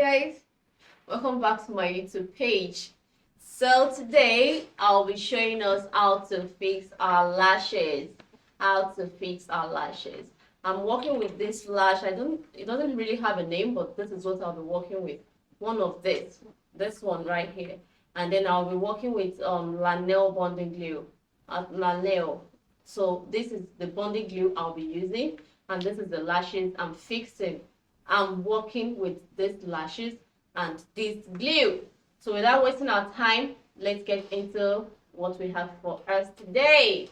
guys, welcome back to my YouTube page. So today I'll be showing us how to fix our lashes. I'm working with this lash. It doesn't really have a name, but this is what I'll be working with. One of this one right here. And then I'll be working with Lanel bonding glue. Lanel. So this is the bonding glue I'll be using, and this is the lashes I'm fixing. I'm working with these lashes and this glue. So without wasting our time, let's get into what we have for us today.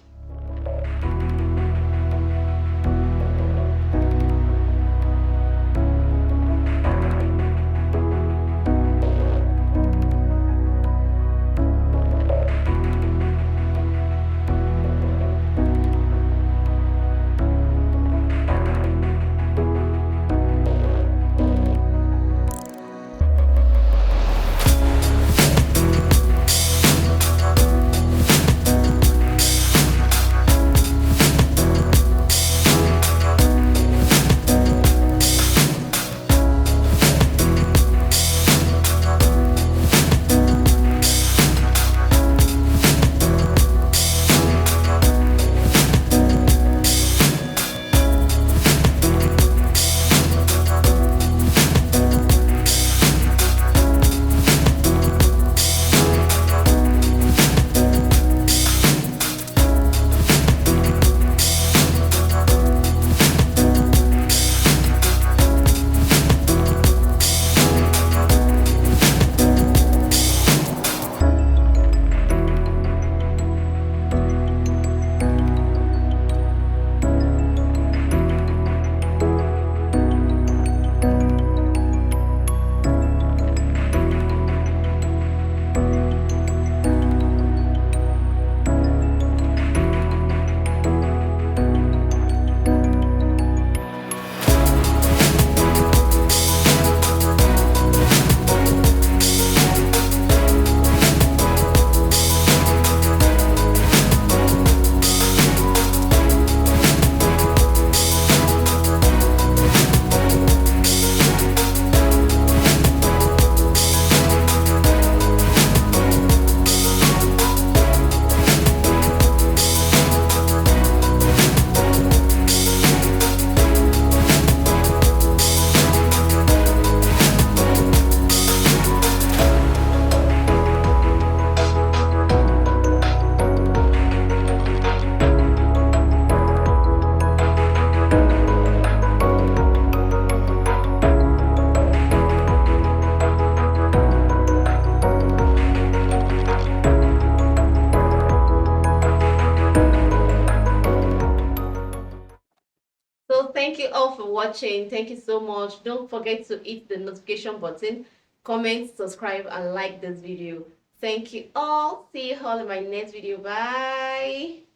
So thank you all for watching. Thank you so much. Don't forget to hit the notification button, comment, subscribe, and like this video. Thank you all. See you all in my next video. Bye.